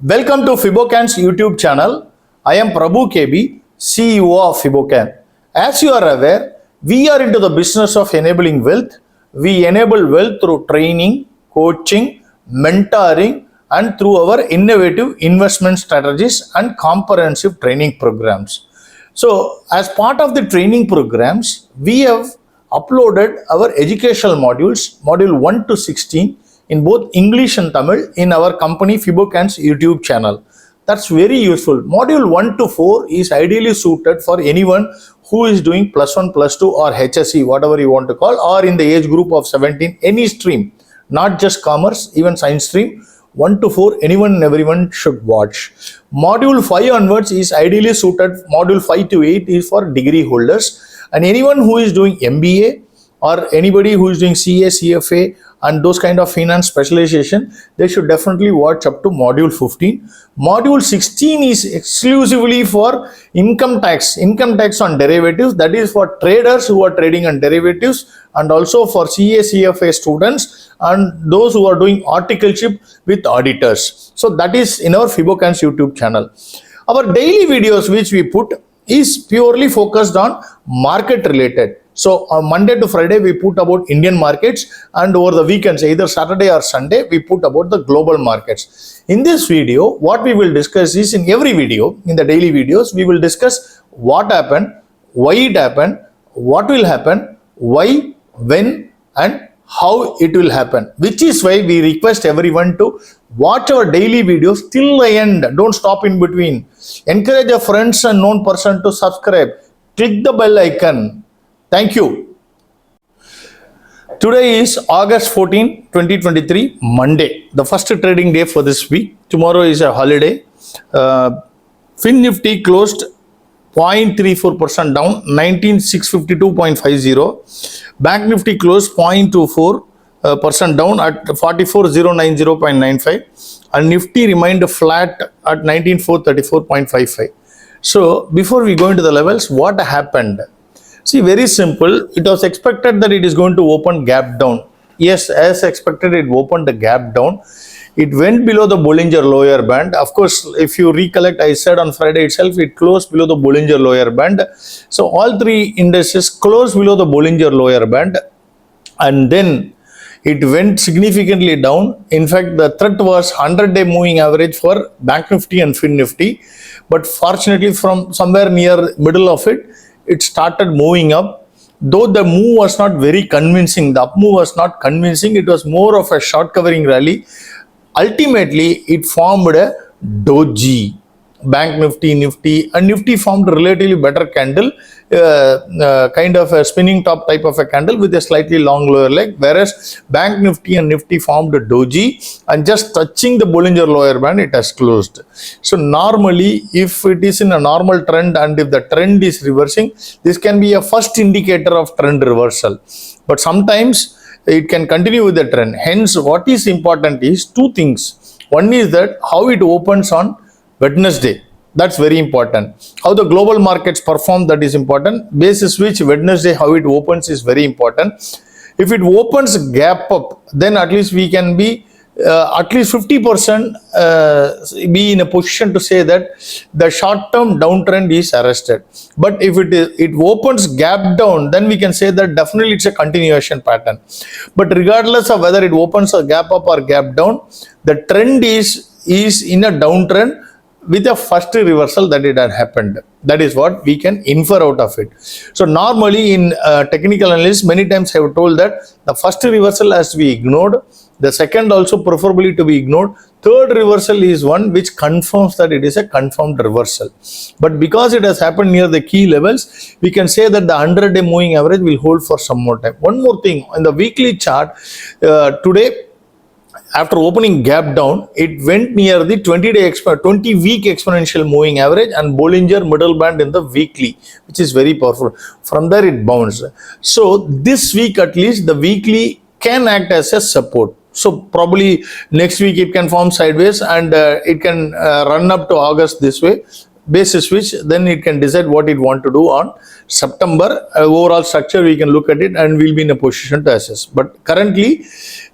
Welcome to Fibocan's YouTube channel. I am Prabhu KB, CEO of Fibocan. As you are aware, we are into the business of enabling wealth. We enable wealth through training, coaching, mentoring, and through our innovative investment strategies and comprehensive training programs. So, as part of the training programs, we have uploaded our educational modules, module 1 to 16, in both English and Tamil in our company Fibocan's YouTube channel. That's very useful. Module 1 to 4 is ideally suited for anyone who is doing plus 1, plus 2 or HSE, whatever you want to call, or in the age group of 17, any stream, not just commerce, even science stream. 1 to 4, anyone and everyone should watch. Module 5 onwards is ideally suited. Module 5 to 8 is for degree holders. And anyone who is doing MBA or anybody who is doing CA, CFA, and those kind of finance specialization, they should definitely watch up to module 15. Module 16 is exclusively for income tax on derivatives. That is for traders who are trading on derivatives, and also for CA, CFA students and those who are doing articleship with auditors. So that is in our Fibocan's YouTube channel. Our daily videos which we put is purely focused on market related. So on Monday to Friday, we put about Indian markets, and over the weekends, either Saturday or Sunday, we put about the global markets. In this video, what we will discuss is, in every video, in the daily videos, we will discuss what happened, why it happened, what will happen, why, when, and how it will happen. Which is why we request everyone to watch our daily videos till the end. Don't stop in between. Encourage your friends and known person to subscribe. Click the bell icon. Thank you. Today is August 14, 2023, Monday, the first trading day for this week. Tomorrow is a holiday. Nifty closed 0.34% down, 19,652.50. BankNifty closed 0.24% down at 44,090.95. And Nifty remained flat at 19,434.55. So before we go into the levels, what happened? See, very simple. It was expected that it is going to open gap down. Yes, as expected, it opened the gap down. It went below the Bollinger Lower band. Of course, if you recollect, I said on Friday itself, it closed below the Bollinger Lower band. So all three indices closed below the Bollinger Lower band, and then it went significantly down. In fact, the threat was 100-day moving average for BankNifty and FinNifty. But fortunately, from somewhere near middle of it, it started moving up. Though the move was not very convincing, the up move was not convincing, it was more of a short covering rally. Ultimately, it formed a doji. Bank Nifty, Nifty, and Nifty formed a relatively better candle, kind of a spinning top type of a candle with a slightly long lower leg, whereas Bank Nifty and Nifty formed a doji, and just touching the Bollinger Lower band, it has closed. So normally, if it is in a normal trend and if the trend is reversing, this can be a first indicator of trend reversal. But sometimes it can continue with the trend. Hence, what is important is two things. One is that how it opens on Wednesday. That's very important. How the global markets perform, that is important. Basis which Wednesday, how it opens is very important. If it opens gap up, then at least we can be at least 50% be in a position to say that the short-term downtrend is arrested. But if it opens gap down, then we can say that definitely it's a continuation pattern. But regardless of whether it opens a gap up or gap down, the trend is in a downtrend with a first reversal that it had happened. That is what we can infer out of it. So normally in technical analysis, many times I have told that the first reversal has to be ignored, the second also preferably to be ignored, third reversal is one which confirms that it is a confirmed reversal. But because it has happened near the key levels, we can say that the 100-day moving average will hold for some more time. One more thing, in the weekly chart, today, after opening gap down, it went near the 20-week exponential moving average and Bollinger middle band in the weekly, which is very powerful. From there, it bounced. So this week, at least, the weekly can act as a support. So probably next week it can form sideways and it can run up to August this way. basis which then it can decide what it want to do on September. Overall structure we can look at it and we'll be in a position to assess. But currently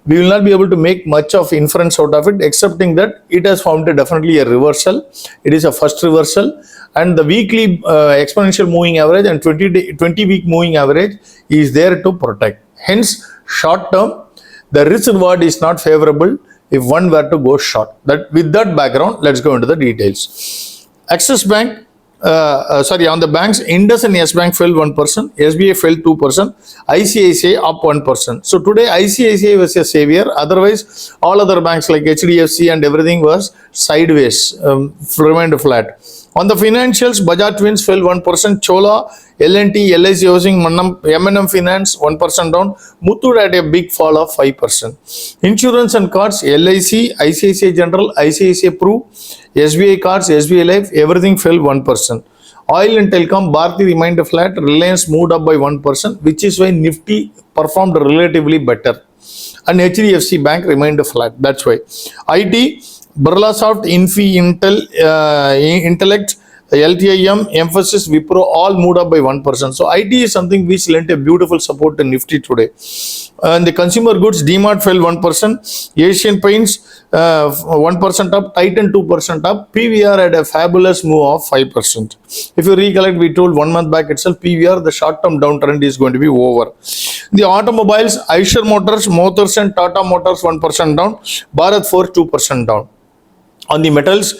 we will not be able to make much of inference out of it, excepting that it has formed definitely a reversal. It is a first reversal, and the weekly exponential moving average and 20 week moving average is there to protect. Hence, short term, the risk reward is not favorable if one were to go short. That with that background, let's go into the details. Axis Bank, on the banks, Indus and Yes Bank fell 1%, SBI fell 2%, ICICI up 1%. So today ICICI was a savior. Otherwise, all other banks like HDFC and everything was sideways, remained flat. On the financials, Bajaj Twins fell 1%, Chola, L&T, LIC Housing, M&M Finance 1% down, Muthoot had a big fall of 5%. Insurance and cards, LIC, ICICI General, ICICI Pru, SBI Cards, SBI Life, everything fell 1%. Oil and telecom, Bharti remained flat, Reliance moved up by 1%, which is why Nifty performed relatively better. And HDFC Bank remained flat, that's why. IT, Birlasoft, Infi, Intel, Intellect, LTIM, Emphasis, Wipro all moved up by 1%. So IT is something which lent a beautiful support to Nifty today. And the consumer goods, DMart fell 1%, Asian Paints 1% up, Titan 2% up, PVR had a fabulous move of 5%. If you recollect, we told 1 month back itself, PVR, the short-term downtrend is going to be over. The automobiles, Eicher Motors and Tata Motors 1% down, Bharat Forge 2% down. On the metals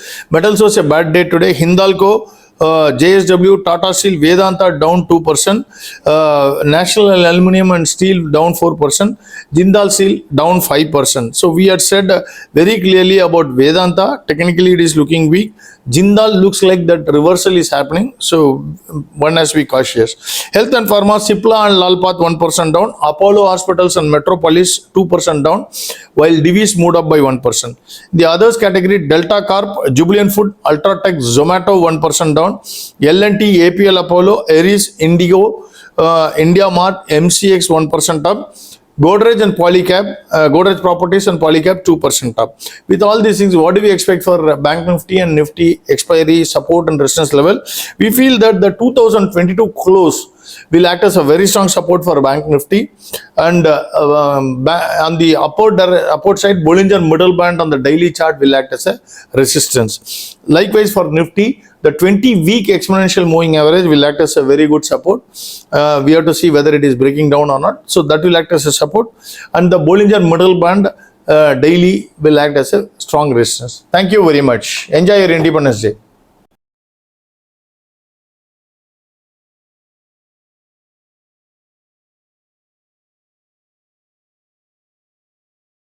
was a bad day today. Hindalco, JSW, Tata Steel, Vedanta down 2%, National Aluminium and Steel down 4%, Jindal Steel down 5%. So we had said very clearly about Vedanta, technically it is looking weak. Jindal looks like that reversal is happening, so one has to be cautious. Health and Pharma, Cipla and Lalpath 1% down, Apollo Hospitals and Metropolis 2% down, while Divi's moved up by 1%. The others category, Delta Corp, Jubilant Food, Ultratech, Zomato 1% down, L&T, APL Apollo, Aries, Indigo, India Mart, MCX 1% up, Godrej and Polycab, Godrej Properties and Polycab 2% up. With all these things, what do we expect for BankNifty and Nifty expiry, support and resistance level? We feel that the 2022 close will act as a very strong support for BankNifty, and on the upward side, Bollinger middle band on the daily chart will act as a resistance. Likewise for Nifty, the 20-week exponential moving average will act as a very good support. We have to see whether it is breaking down or not. So that will act as a support, and the Bollinger middle band daily will act as a strong resistance. Thank you very much. Enjoy your Independence Day.